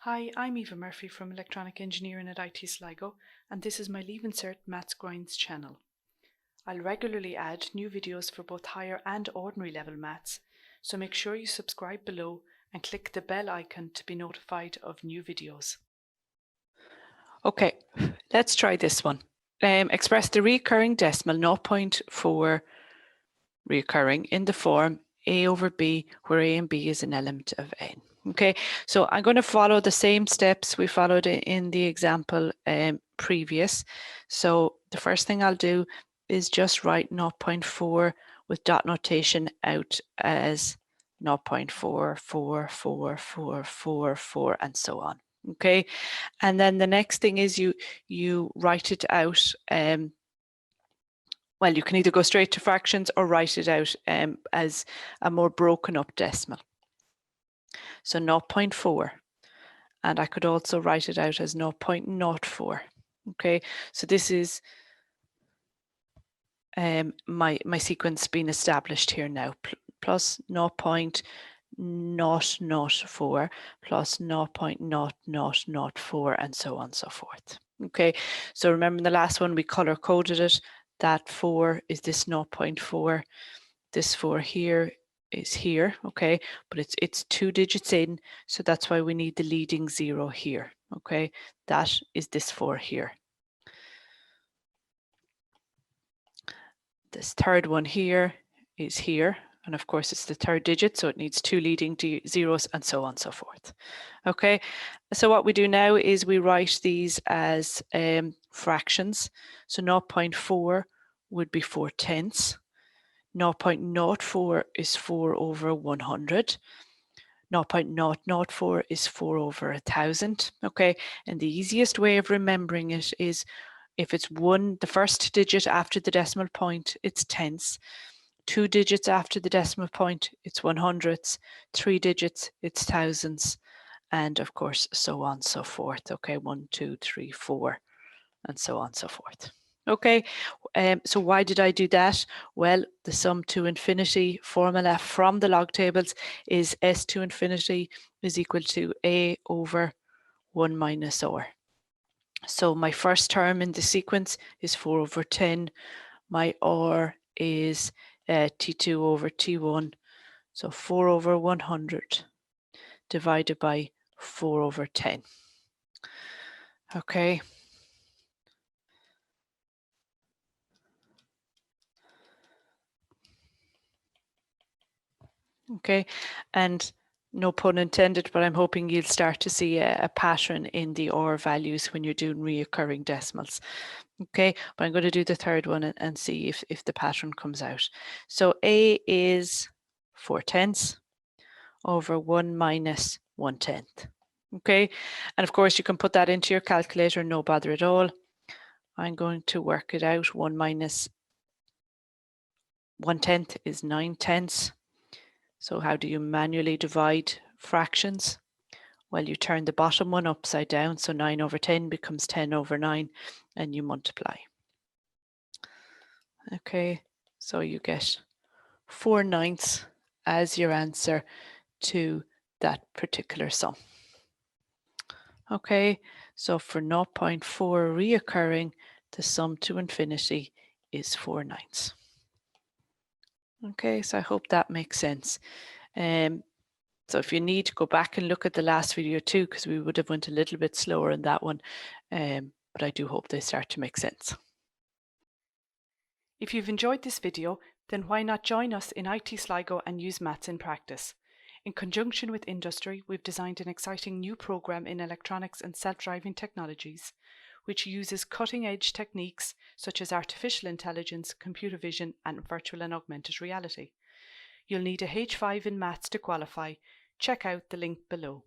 Hi, I'm Eva Murphy from Electronic Engineering at IT Sligo, and this is my Leaving Cert Maths Grinds channel. I'll regularly add new videos for both higher and ordinary level maths, so make sure you subscribe below and click the bell icon to be notified of new videos. Okay, let's try this one. Express the recurring decimal 0.4 recurring in the form a over b, where a and b is an element of n. Okay, so I'm going to follow the same steps we followed in the example previous. So the first thing I'll do is just write 0.4 with dot notation out as 0.4444444 and so on. Okay, and then the next thing is you write it out. Well, you can either go straight to fractions or write it out as a more broken up decimal. So 0.4, and I could also write it out as 0.04. Okay, so this is my sequence being established here now, plus 0.004 plus 0.0004 and so on and so forth. Okay, so remember in the last one we color coded it. That 4 is this 0.4. This 4 here is here, okay, but it's 2 digits in, so that's why we need the leading 0 here. Okay, that is this 4 here. This third one here is here, and of course it's the third digit, so it needs 2 leading zeros and so on and so forth. Okay, so what we do now is we write these as fractions. So 0.4 would be 4/10. 0.04 is 4 over 100. 0.004 is 4 over 1,000. Okay, and the easiest way of remembering it is if it's the first digit after the decimal point, it's tenths. 2 digits after the decimal point, it's 100ths. 3 digits, it's thousands. And of course, so on and so forth. Okay, 1, 2, 3, 4, and so on and so forth. Okay, so why did I do that? Well, the sum to infinity formula from the log tables is s to infinity is equal to a over 1 minus r. So my first term in the sequence is 4 over 10. My r is t2 over t1. So 4 over 100 divided by 4 over 10. Okay. Okay, and no pun intended, but I'm hoping you'll start to see a pattern in the R values when you're doing reoccurring decimals. Okay, but I'm going to do the third one and see if the pattern comes out. So A is 4/10 over 1 minus 1/10. Okay, and of course you can put that into your calculator, no bother at all. I'm going to work it out. 1 minus 1/10 is 9/10. So how do you manually divide fractions? Well, you turn the bottom one upside down, so 9 over 10 becomes 10 over 9, and you multiply. Okay, so you get 4/9 as your answer to that particular sum. Okay, so for 0.4 reoccurring, the sum to infinity is 4/9. Okay, so I hope that makes sense. So if you need to go back and look at the last video too, because we would have went a little bit slower in that one, but I do hope they start to make sense. If you've enjoyed this video, then why not join us in IT Sligo and use maths in practice? In conjunction with industry, we've designed an exciting new program in electronics and self-driving technologies, which uses cutting-edge techniques such as artificial intelligence, computer vision, and virtual and augmented reality. You'll need a H5 in maths to qualify. Check out the link below.